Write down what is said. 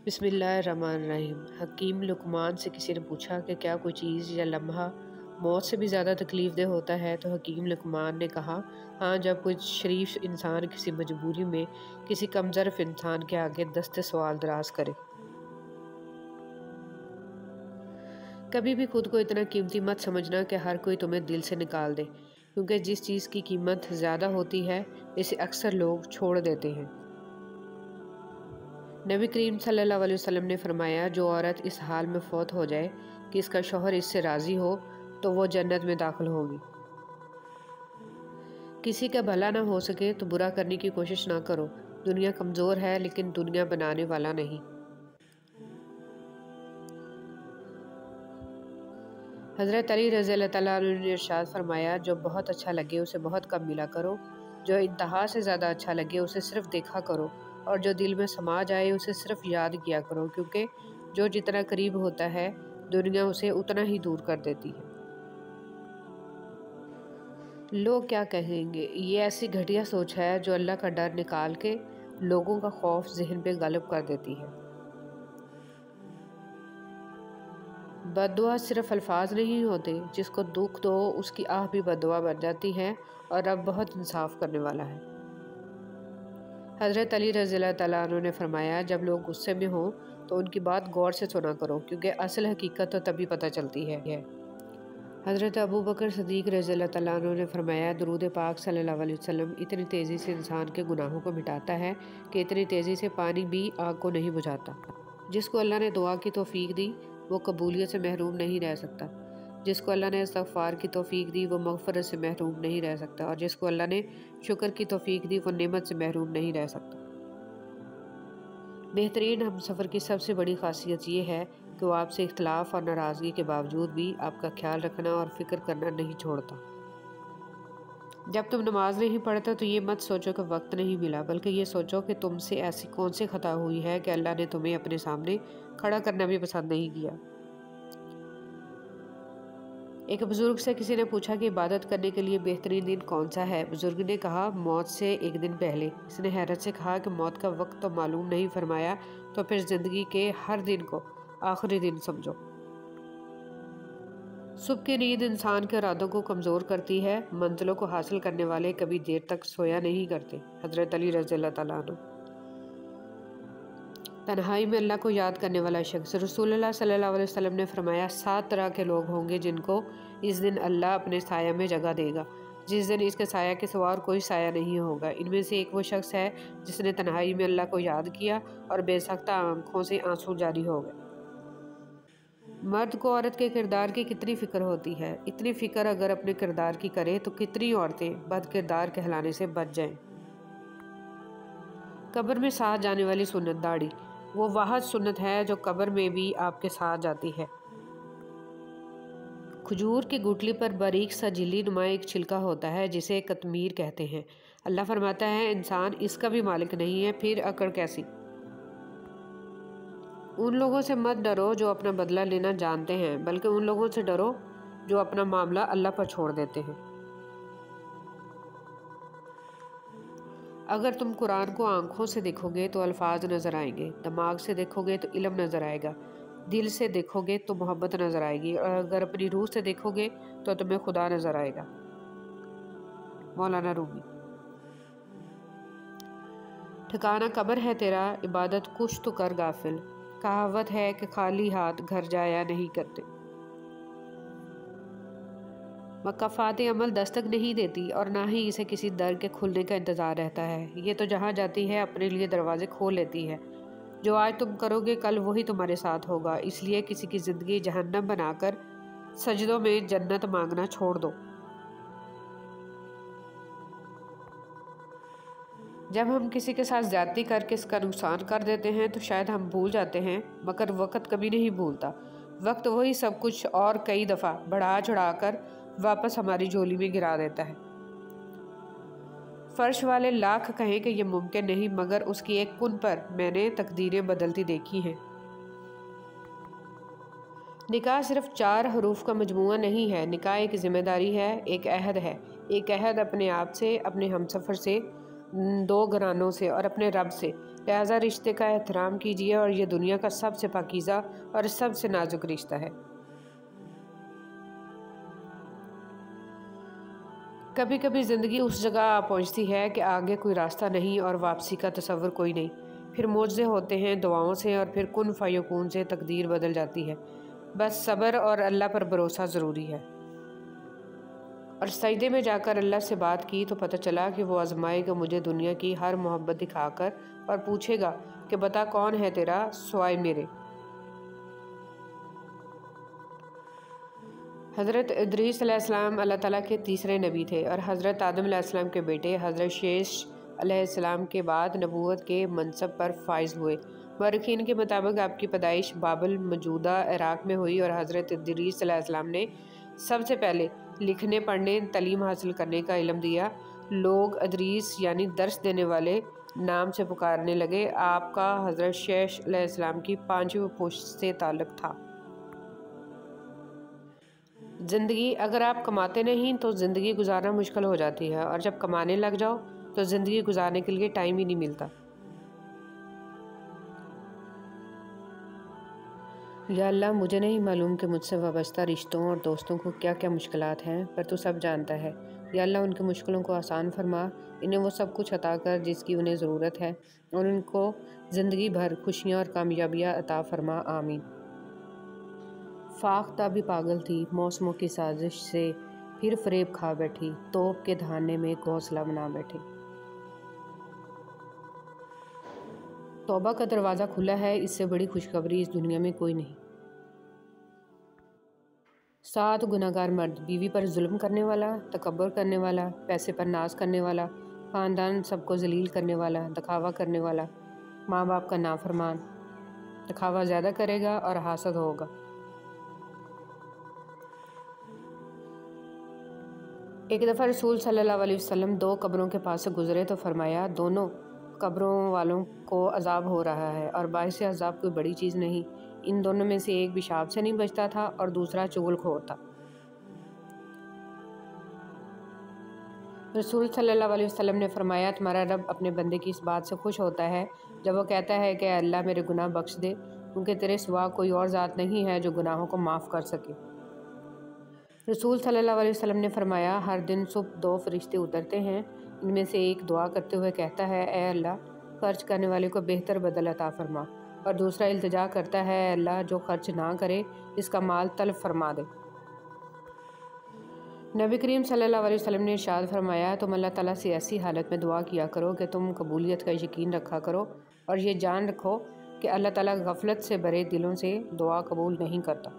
بسم اللہ الرحمن الرحیم۔ حکیم لقمان سے کسی نے پوچھا کہ کیا کوئی چیز یا لمحہ موت سے بھی زیادہ تکلیف دہ ہوتا ہے؟ تو حکیم لقمان نے کہا، ہاں، جب کوئی شریف انسان کسی مجبوری میں کسی کمظرف انسان کے آگے دست سوال دراز کرے۔ کبھی بھی خود کو اتنا قیمتی مت سمجھنا کہ ہر کوئی تمہیں دل سے نکال دے، کیونکہ جس چیز کی قیمت زیادہ ہوتی ہے اسے اکثر لوگ چھوڑ دیتے ہیں۔ نبی کریم صلی اللہ علیہ وسلم نے فرمایا، جو عورت اس حال میں فوت ہو جائے کہ اس کا شوہر اس سے راضی ہو تو وہ جنت میں داخل ہوگی۔ کسی کا بھلا نہ ہو سکے تو برا کرنے کی کوشش نہ کرو۔ دنیا کمزور ہے لیکن دنیا بنانے والا نہیں۔ حضرت علی رضی اللہ تعالیٰ عنہ نے ارشاد فرمایا، جو بہت اچھا لگے اسے بہت کم ملا کرو، جو انتہا سے زیادہ اچھا لگے اسے صرف دیکھا کرو، اور جو دل میں سما جائے اسے صرف یاد کیا کرو، کیونکہ جو جتنا قریب ہوتا ہے دنیا اسے اتنا ہی دور کر دیتی ہے۔ لوگ کیا کہیں گے، یہ ایسی گھٹیا سوچ ہے جو اللہ کا ڈر نکال کے لوگوں کا خوف ذہن پہ غالب کر دیتی ہے۔ بد دعا صرف الفاظ نہیں ہوتے، جس کو دکھ دو اس کی آہ بھی بد دعا بن جاتی ہے، اور رب بہت انصاف کرنے والا ہے۔ حضرت علی رضی اللہ تعالیٰ عنہ نے فرمایا، جب لوگ غصے میں ہوں تو ان کی بات غور سے سنا کرو، کیونکہ اصل حقیقت تو تبھی پتہ چلتی ہے۔ حضرت ابو بکر صدیق رضی اللہ تعالیٰ عنہ نے فرمایا، درود پاک صلی اللہ علیہ وسلم اتنی تیزی سے انسان کے گناہوں کو مٹاتا ہے کہ اتنی تیزی سے پانی بھی آگ کو نہیں بجھاتا۔ جس کو اللہ نے دعا کی توفیق دی وہ قبولیت سے محروم نہیں رہ سکتا، جس کو اللہ نے استغفار کی توفیق دی وہ مغفرت سے محروم نہیں رہ سکتا، اور جس کو اللہ نے شکر کی توفیق دی وہ نعمت سے محروم نہیں رہ سکتا۔ بہترین ہم سفر کی سب سے بڑی خاصیت یہ ہے کہ وہ آپ سے اختلاف اور ناراضگی کے باوجود بھی آپ کا خیال رکھنا اور فکر کرنا نہیں چھوڑتا۔ جب تم نماز نہیں پڑھتا تو یہ مت سوچو کہ وقت نہیں ملا، بلکہ یہ سوچو کہ تم سے ایسی کون سی خطا ہوئی ہے کہ اللہ نے تمہیں اپنے سامنے کھڑا کرنا بھی پسند نہیں کیا۔ ایک بزرگ سے کسی نے پوچھا کہ عبادت کرنے کے لیے بہترین دن کون سا ہے؟ بزرگ نے کہا، موت سے ایک دن پہلے۔ اس نے حیرت سے کہا کہ موت کا وقت تو معلوم نہیں، فرمایا تو پھر زندگی کے ہر دن کو آخری دن سمجھو۔ صبح کی نیند انسان کے ارادوں کو کمزور کرتی ہے، منزلوں کو حاصل کرنے والے کبھی دیر تک سویا نہیں کرتے۔ حضرت علی رضی اللہ تعالیٰ عنہ۔ تنہائی میں اللہ کو یاد کرنے والا شخص۔ رسول اللہ صلی اللہ علیہ وسلم نے فرمایا، 7 طرح کے لوگ ہوں گے جن کو اس دن اللہ اپنے سایہ میں جگہ دے گا، جس دن اس کے سایہ کے سوا اور کوئی سایہ نہیں ہوگا۔ ان میں سے ایک وہ شخص ہے جس نے تنہائی میں اللہ کو یاد کیا اور بے سختہ آنکھوں سے آنسو جاری ہو گئے۔ مرد کو عورت کے کردار کی کتنی فکر ہوتی ہے، اتنی فکر اگر اپنے کردار کی کرے تو کتنی عورتیں بد کردار کہلانے سے بچ جائیں۔ قبر میں ساتھ جانے والی سنت داڑھی، وہ واحد سنت ہے جو قبر میں بھی آپ کے ساتھ جاتی ہے۔ کھجور کی گٹلی پر باریک سا جھلی نما ایک چھلکا ہوتا ہے جسے قطمیر کہتے ہیں۔ اللہ فرماتا ہے، انسان اس کا بھی مالک نہیں ہے، پھر اکڑ کیسی؟ ان لوگوں سے مت ڈرو جو اپنا بدلہ لینا جانتے ہیں، بلکہ ان لوگوں سے ڈرو جو اپنا معاملہ اللہ پر چھوڑ دیتے ہیں۔ اگر تم قرآن کو آنکھوں سے دیکھو گے تو الفاظ نظر آئیں گے، دماغ سے دیکھو گے تو علم نظر آئے گا، دل سے دیکھو گے تو محبت نظر آئے گی، اور اگر اپنی روح سے دیکھو گے تو تمہیں خدا نظر آئے گا۔ مولانا رومی۔ ٹھکانہ قبر ہے تیرا، عبادت کچھ تو کر غافل، کہاوت ہے کہ خالی ہاتھ گھر جایا نہیں کرتے۔ مکافات عمل دستک نہیں دیتی اور نہ ہی اسے کسی در کے کھلنے کا انتظار رہتا ہے، یہ تو جہاں جاتی ہے اپنے لیے دروازے کھول لیتی ہے۔ جو آج تم کرو گے کل وہی تمہارے ساتھ ہوگا، اس لیے کسی کی زندگی جہنم بنا کر سجدوں میں جنت مانگنا چھوڑ دو۔ جب ہم کسی کے ساتھ زیادتی کر کے اس کا نقصان کر دیتے ہیں تو شاید ہم بھول جاتے ہیں، مگر وقت کبھی نہیں بھولتا۔ وقت وہی سب کچھ اور کئی دفعہ بڑھا چڑھا کر واپس ہماری جھولی میں گرا دیتا ہے۔ فرش والے لاکھ کہیں کہ یہ ممکن نہیں، مگر اس کی ایک کن پر میں نے تقدیریں بدلتی دیکھی ہیں۔ نکاح صرف 4 حروف کا مجموعہ نہیں ہے، نکاح ایک ذمہ داری ہے، ایک عہد ہے، ایک عہد اپنے آپ سے، اپنے ہمسفر سے، 2 گھرانوں سے اور اپنے رب سے۔ لہٰذا رشتے کا احترام کیجیے، اور یہ دنیا کا سب سے پاکیزہ اور سب سے نازک رشتہ ہے۔ کبھی کبھی زندگی اس جگہ آ پہنچتی ہے کہ آگے کوئی راستہ نہیں اور واپسی کا تصور کوئی نہیں، پھر معجزے ہوتے ہیں دعاؤں سے، اور پھر کن فیکون سے تقدیر بدل جاتی ہے۔ بس صبر اور اللہ پر بھروسہ ضروری ہے۔ اور سجدے میں جا کر اللہ سے بات کی تو پتہ چلا کہ وہ آزمائے گا مجھے دنیا کی ہر محبت دکھا کر، اور پوچھے گا کہ بتا کون ہے تیرا سوائے میرے۔ حضرت ادریس علیہ السلام اللہ تعالیٰ کے تیسرے نبی تھے، اور حضرت آدم علیہ السلام کے بیٹے حضرت شیش علیہ السلام کے بعد نبوت کے منصب پر فائز ہوئے۔ مورخین کے مطابق آپ کی پیدائش بابل موجودہ عراق میں ہوئی، اور حضرت ادریس علیہ السلام نے سب سے پہلے لکھنے پڑھنے تعلیم حاصل کرنے کا علم دیا۔ لوگ ادریس یعنی درس دینے والے نام سے پکارنے لگے۔ آپ کا حضرت شیش علیہ السلام کی 5ویں پشت سے تعلق تھا۔ زندگی اگر آپ کماتے نہیں تو زندگی گزارنا مشکل ہو جاتی ہے، اور جب کمانے لگ جاؤ تو زندگی گزارنے کے لیے ٹائم ہی نہیں ملتا۔ یا اللہ، مجھے نہیں معلوم کہ مجھ سے وابستہ رشتوں اور دوستوں کو کیا کیا مشکلات ہیں، پر تو سب جانتا ہے۔ یا اللہ، ان کی مشکلوں کو آسان فرما، انہیں وہ سب کچھ عطا کر جس کی انہیں ضرورت ہے، اور ان کو زندگی بھر خوشیاں اور کامیابیاں عطا فرما، آمین۔ فاختہ بھی پاگل تھی موسموں کی سازش سے، پھر فریب کھا بیٹھی، توپ کے دھانے میں گھونسلہ بنا بیٹھے۔ توبہ کا دروازہ کھلا ہے، اس سے بڑی خوشخبری اس دنیا میں کوئی نہیں۔ 7 گناہگار مرد: بیوی پر ظلم کرنے والا، تکبر کرنے والا، پیسے پر ناز کرنے والا، خاندان سب کو ذلیل کرنے والا، دکھاوا کرنے والا، ماں باپ کا نافرمان۔ دکھاوا زیادہ کرے گا اور حاسد ہوگا۔ ایک دفعہ رسول صلی اللہ علیہ وسلم 2 قبروں کے پاس سے گزرے تو فرمایا، دونوں قبروں والوں کو عذاب ہو رہا ہے، اور باعث عذاب کوئی بڑی چیز نہیں۔ ان دونوں میں سے ایک پیشاب سے نہیں بچتا تھا اور دوسرا چغل خور تھا۔ رسول صلی اللہ علیہ وسلم نے فرمایا، تمہارا رب اپنے بندے کی اس بات سے خوش ہوتا ہے جب وہ کہتا ہے کہ اے اللہ میرے گناہ بخش دے، کیونکہ تیرے سوا کوئی اور ذات نہیں ہے جو گناہوں کو معاف کر سکے۔ رسول صلی اللہ علیہ وسلم نے فرمایا، ہر دن صبح 2 فرشتے اترتے ہیں، ان میں سے ایک دعا کرتے ہوئے کہتا ہے، اے اللہ خرچ کرنے والے کو بہتر بدل عطا فرما، اور دوسرا التجا کرتا ہے، اے اللہ جو خرچ نہ کرے اس کا مال تلف فرما دے۔ نبی کریم صلی اللہ علیہ وسلم نے ارشاد فرمایا، تم اللہ تعالیٰ سے ایسی حالت میں دعا کیا کرو کہ تم قبولیت کا یقین رکھا کرو، اور یہ جان رکھو کہ اللہ تعالیٰ غفلت سے بھرے دلوں سے دعا قبول نہیں کرتا۔